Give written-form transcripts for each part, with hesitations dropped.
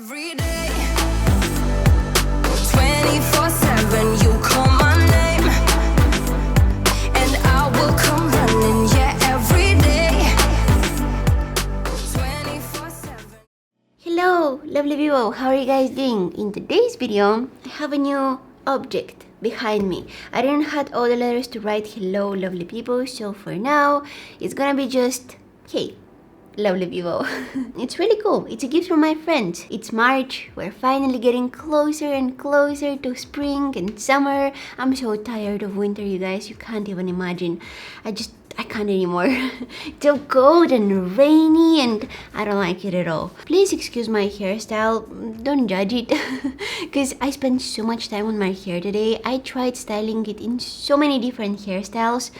Every day, 24/7, you call my name, and I will come running, yeah, every day, 24/7. Hello, lovely people, how are you guys doing? In today's video, I have a new object behind me. I didn't have all the letters to write hello, lovely people, so for now, it's gonna be just hey, lovely people. It's really cool. It's a gift from my friends. It's March. We're finally getting closer and closer to spring and summer. I'm so tired of winter, you guys. You can't even imagine. I can't anymore. It's so cold and rainy and I don't like it at all. Please excuse my hairstyle. Don't judge it. Because I spent so much time on my hair today. I tried styling it in so many different hairstyles.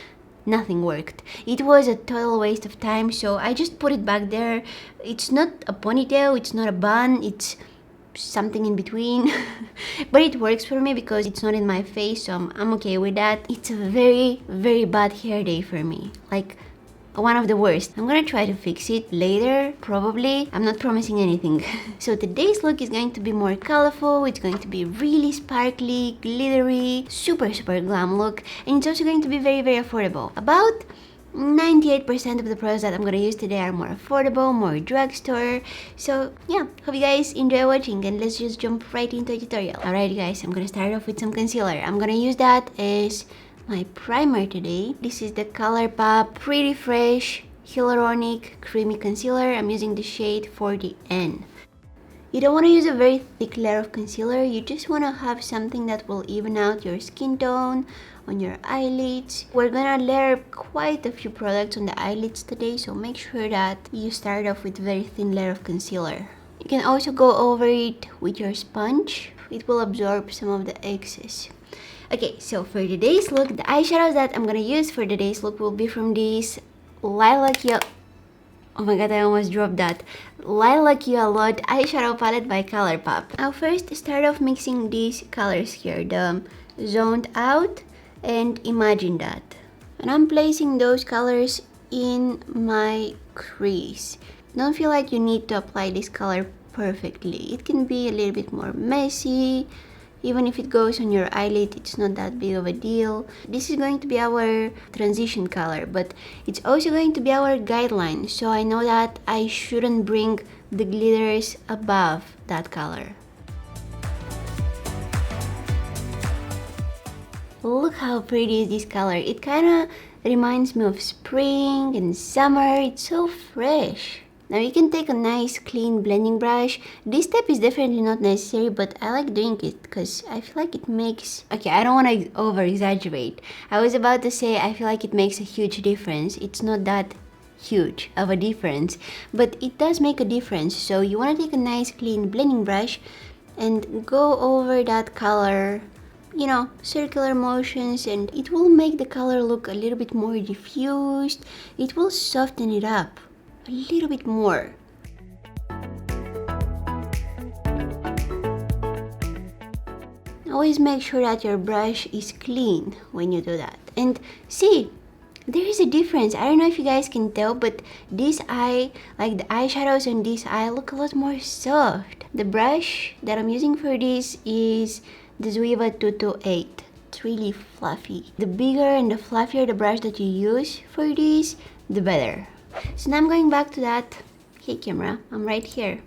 Nothing worked. It was a total waste of time, so I just put it back there. It's not a ponytail, it's not a bun, it's something in between. But it works for me because it's not in my face, so I'm okay with that. It's a very, very bad hair day for me. Like, one of the worst. I'm gonna try to fix it later, probably. I'm not promising anything. So today's look is going to be more colorful. It's going to be really sparkly, glittery, super glam look. And it's also going to be very, very affordable. About 98% of the products that I'm gonna use today are more affordable, more drugstore. So yeah, hope you guys enjoy watching and let's just jump right into the tutorial. Alright guys, I'm gonna start off with some concealer. I'm gonna use that as my primer today. This is the ColourPop Pretty Fresh Hyaluronic Creamy Concealer. I'm using the shade 40N. You don't want to use a very thick layer of concealer. You just want to have something that will even out your skin tone on your eyelids. We're gonna layer quite a few products on the eyelids today, so make sure that you start off with a very thin layer of concealer. You can also go over it with your sponge. It will absorb some of the excess. Okay, so for today's look, the eyeshadows that I'm gonna use for today's look will be from this Lilac Yellow. Oh my god, I almost dropped that. Lilac Yellow eyeshadow palette by ColourPop. I'll first start off mixing these colors here, the Zoned Out and Imagine That. And I'm placing those colors in my crease. Don't feel like you need to apply this color perfectly. It can be a little bit more messy. Even if it goes on your eyelid, it's not that big of a deal. This is going to be our transition color, but it's also going to be our guideline. So I know that I shouldn't bring the glitters above that color. Look how pretty is this color. It kind of reminds me of spring and summer. It's so fresh. Now you can take a nice clean blending brush. This step is definitely not necessary, but I like doing it because I feel like it makes... Okay, I don't want to over exaggerate. I was about to say I feel like it makes a huge difference. It's not that huge of a difference, but it does make a difference. So you want to take a nice clean blending brush and go over that color, you know, circular motions, and it will make the color look a little bit more diffused. It will soften it up a little bit more. Always make sure that your brush is clean when you do that. And see, there is a difference. I don't know if you guys can tell, but this eye, like the eyeshadows on this eye, look a lot more soft. The brush that I'm using for this is the Zuiva 228. It's really fluffy. The bigger and the fluffier the brush that you use for this, the better. So now I'm going back to that. Hey camera, I'm right here.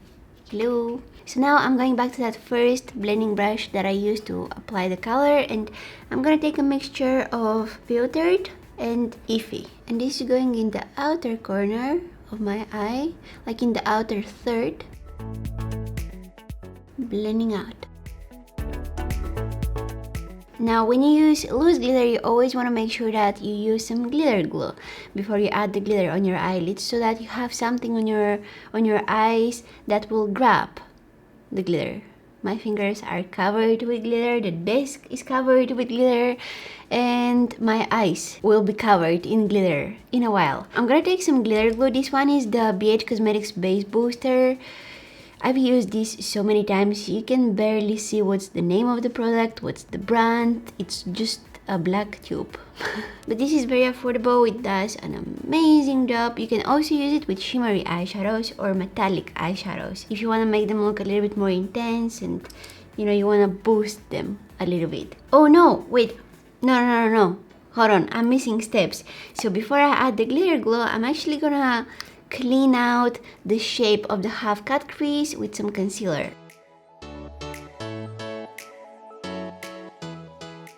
Hello. So now I'm going back to that first blending brush that I used to apply the color, and I'm gonna take a mixture of Filtered and Iffy. And this is going in the outer corner of my eye, like in the outer third. Blending out. Now when you use loose glitter, you always want to make sure that you use some glitter glue before you add the glitter on your eyelids, so that you have something on your eyes that will grab the glitter. My fingers are covered with glitter, the desk is covered with glitter, and my eyes will be covered in glitter in a while. I'm gonna take some glitter glue. This one is the BH Cosmetics Base Booster. I've used this so many times, you can barely see what's the name of the product, what's the brand. It's just a black tube. But this is very affordable. It does an amazing job. You can also use it with shimmery eyeshadows or metallic eyeshadows if you want to make them look a little bit more intense and you want to boost them a little bit. Oh no, wait, no, hold on, I'm missing steps. So before I add the glitter glue, I'm actually gonna clean out the shape of the half cut crease with some concealer.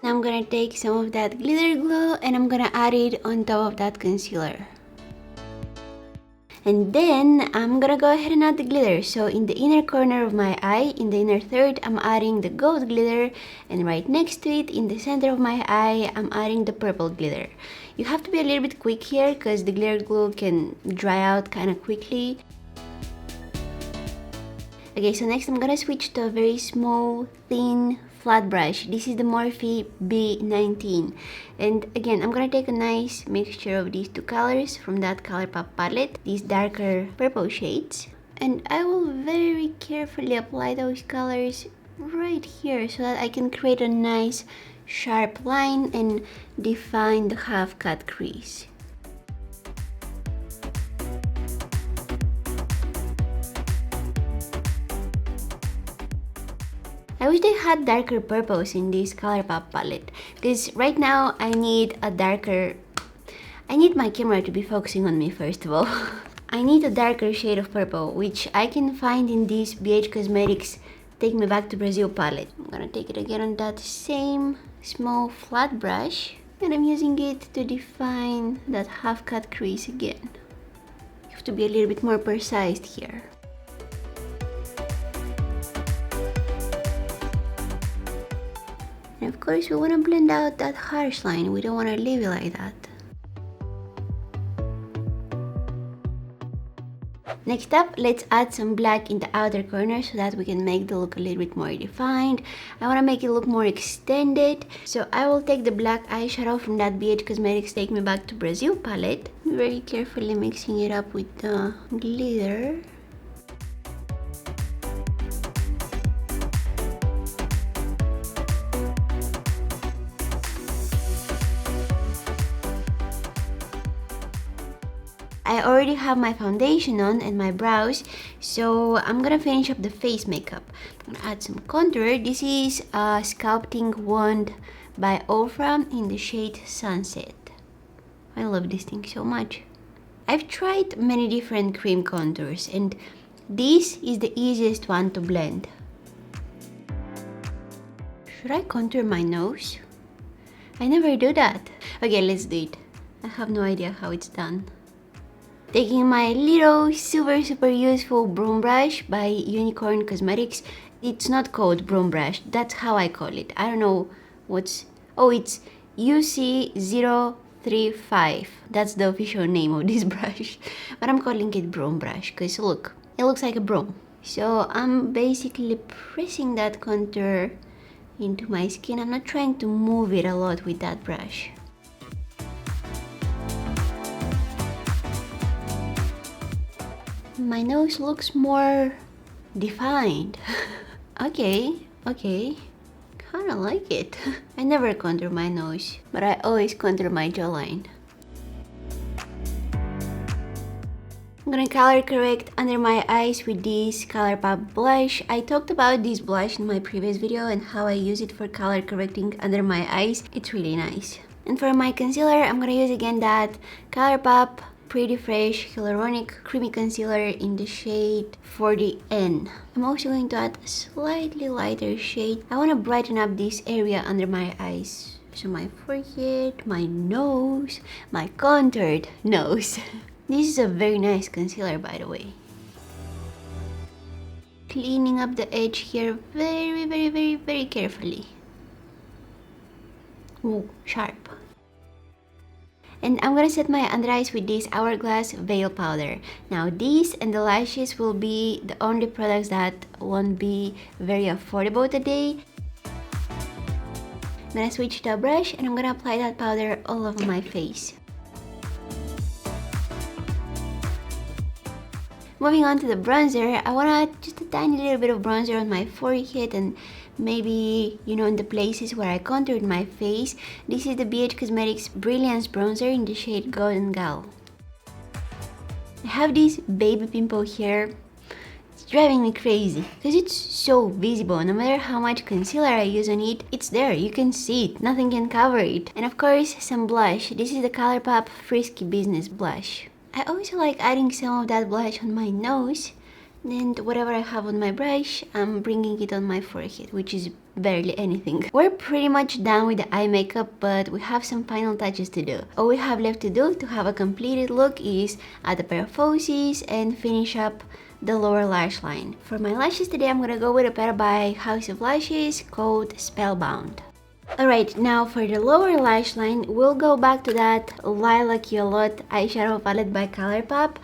Now I'm gonna take some of that glitter glue and I'm gonna add it on top of that concealer. And then I'm gonna go ahead and add the glitter. So in the inner corner of my eye, in the inner third, I'm adding the gold glitter, and right next to it, in the center of my eye, I'm adding the purple glitter. You have to be a little bit quick here because the glitter glue can dry out kind of quickly. Okay, so next I'm gonna switch to a very small, thin, flat brush. This is the Morphe B19, and again I'm gonna take a nice mixture of these two colors from that ColourPop palette, these darker purple shades, and I will very carefully apply those colors right here so that I can create a nice sharp line and define the half cut crease. I wish they had darker purples in this ColourPop palette, because right now I need my camera to be focusing on me first of all. I need a darker shade of purple, which I can find in this BH Cosmetics Take Me Back to Brazil palette. I'm gonna take it again on that same small flat brush, and I'm using it to define that half cut crease again. You have to be a little bit more precise here. And of course we want to blend out that harsh line, we don't want to leave it like that. Next up, let's add some black in the outer corner so that we can make the look a little bit more defined. I want to make it look more extended, so I will take the black eyeshadow from that BH Cosmetics Take Me Back to Brazil palette, very carefully mixing it up with the glitter. I already have my foundation on and my brows, so I'm gonna finish up the face makeup. I'm gonna add some contour. This is a Sculpting Wand by Ofra in the shade Sunset. I love this thing so much. I've tried many different cream contours and this is the easiest one to blend. Should I contour my nose? I never do that. Okay, let's do it. I have no idea how it's done. Taking my little super useful broom brush by Unicorn Cosmetics. It's not called broom brush, that's how I call it. I don't know what's... Oh, it's UC035. That's the official name of this brush. But I'm calling it broom brush because look, it looks like a broom. So I'm basically pressing that contour into my skin. I'm not trying to move it a lot with that brush. My nose looks more defined. Okay, kinda like it. I never contour my nose, but I always contour my jawline. I'm gonna color correct under my eyes with this ColourPop blush. I talked about this blush in my previous video and how I use it for color correcting under my eyes. It's really nice. And for my concealer, I'm gonna use again that ColourPop Pretty Fresh Hyaluronic Creamy Concealer in the shade 40N. I'm also going to add a slightly lighter shade. I want to brighten up this area under my eyes. So my forehead, my nose, my contoured nose. This is a very nice concealer, by the way. Cleaning up the edge here very carefully. Ooh, sharp. And I'm gonna set my under eyes with this Hourglass Veil Powder. Now these and the lashes will be the only products that won't be very affordable today. I'm gonna switch to a brush and I'm gonna apply that powder all over my face. Moving on to the bronzer, I wanna just a tiny little bit of bronzer on my forehead and maybe, you know, in the places where I contoured my face. This is the BH Cosmetics Brilliance Bronzer in the shade Golden Gal. I have this baby pimple here. It's driving me crazy because it's so visible. No matter how much concealer I use on it, it's there. You can see it. Nothing can cover it. And of course, some blush. This is the ColourPop Frisky Business Blush. I also like adding some of that blush on my nose. Then whatever I have on my brush, I'm bringing it on my forehead, which is barely anything. We're pretty much done with the eye makeup, but we have some final touches to do. All we have left to do to have a completed look is add a pair of falsies and finish up the lower lash line. For my lashes today, I'm gonna go with a pair by House of Lashes called Spellbound. Alright, now for the lower lash line, we'll go back to that Lilac Yolot eyeshadow palette by ColourPop,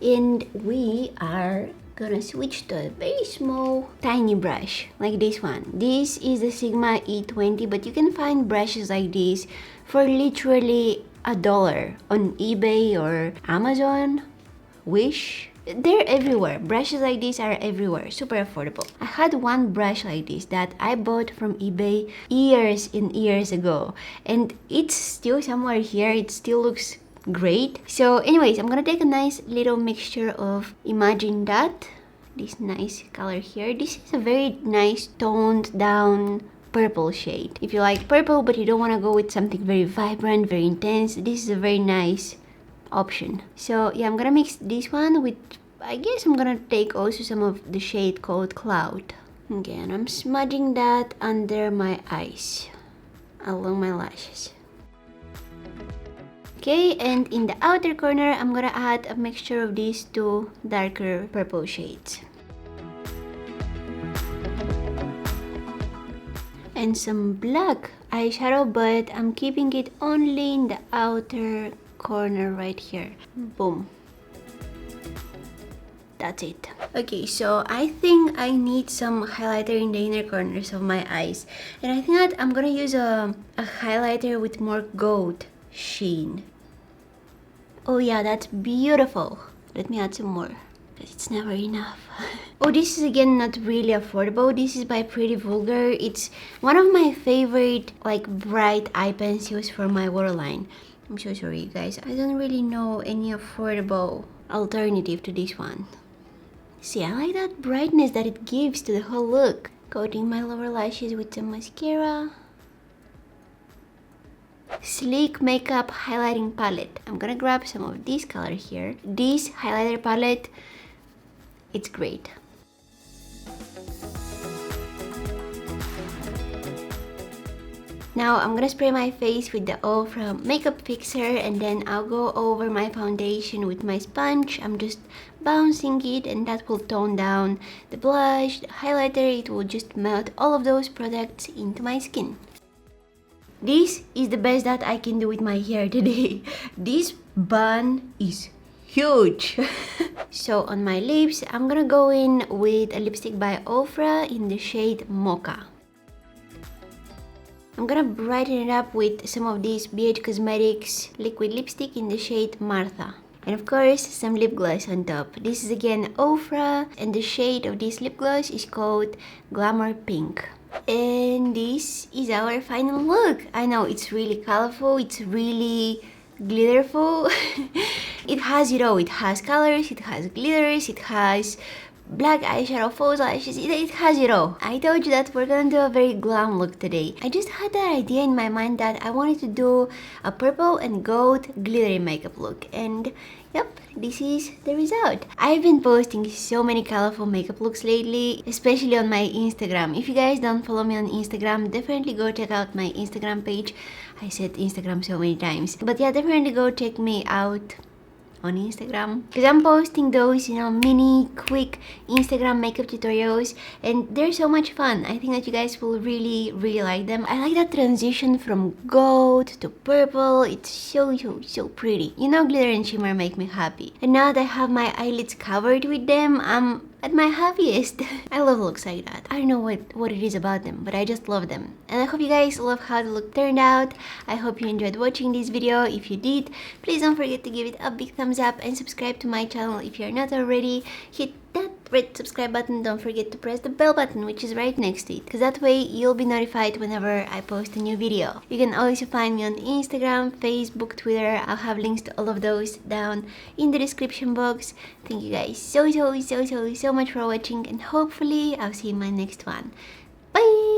and we are gonna switch to a very small tiny brush like this one. This is the Sigma E20, but you can find brushes like this for literally $1 on eBay or Amazon, Wish. They're everywhere. Brushes like this are everywhere, super affordable. I had one brush like this that I bought from eBay years and years ago, and it's still somewhere here. It still looks great. So anyways, I'm gonna take a nice little mixture of Imagine That, this nice color here. This is a very nice toned down purple shade. If you like purple but you don't want to go with something very vibrant, very intense, this is a very nice option. So yeah, I'm gonna mix this one with, I guess I'm gonna take also some of the shade called Cloud. Okay, and I'm smudging that under my eyes, along my lashes. Okay, and in the outer corner, I'm gonna add a mixture of these two darker purple shades. And some black eyeshadow, but I'm keeping it only in the outer corner right here. Boom. That's it. Okay, so I think I need some highlighter in the inner corners of my eyes. And I think that I'm gonna use a highlighter with more gold sheen. Oh yeah, that's beautiful. Let me add some more, because it's never enough. Oh, this is again not really affordable. This is by Pretty Vulgar. It's one of my favorite like bright eye pencils for my waterline. I'm so sorry, you guys. I don't really know any affordable alternative to this one. See, I like that brightness that it gives to the whole look. Coating my lower lashes with some mascara. Sleek Makeup Highlighting Palette. I'm gonna grab some of this color here. This highlighter palette, it's great. Now I'm gonna spray my face with the oil from Makeup Fixer, and then I'll go over my foundation with my sponge. I'm just bouncing it, and that will tone down the blush, the highlighter. It will just melt all of those products into my skin. This is the best that I can do with my hair today. This bun is huge. So on my lips, I'm gonna go in with a lipstick by Ofra in the shade Mocha. I'm gonna brighten it up with some of this BH Cosmetics liquid lipstick in the shade Martha. And of course, some lip gloss on top. This is again Ofra, and the shade of this lip gloss is called Glamour Pink. And this is our final look. I know it's really colorful, it's really glitterful. It has it all. It has colors, it has glitters, it has black eyeshadow, false lashes, it has it all. I told you that we're gonna do a very glam look today. I just had that idea in my mind that I wanted to do a purple and gold glittery makeup look, and yep, this is the result. I've been posting so many colorful makeup looks lately, especially on my Instagram. If you guys don't follow me on Instagram, definitely go check out my Instagram page. I said Instagram so many times, but yeah, definitely go check me out on Instagram, because I'm posting those, you know, mini quick Instagram makeup tutorials, and they're so much fun. I think that you guys will really like them. I like that transition from gold to purple. It's so pretty. You know, glitter and shimmer make me happy, and now that I have my eyelids covered with them, I'm at my happiest. I love looks like that. I don't know what it is about them, but I just love them. And I hope you guys love how the look turned out. I hope you enjoyed watching this video. If you did, please don't forget to give it a big thumbs up and subscribe to my channel if you're not already. Hit that red subscribe button, don't forget to press the bell button, which is right next to it, because that way you'll be notified whenever I post a new video. You can also find me on Instagram, Facebook, Twitter. I'll have links to all of those down in the description box. Thank you guys so much for watching, and hopefully I'll see you in my next one. Bye!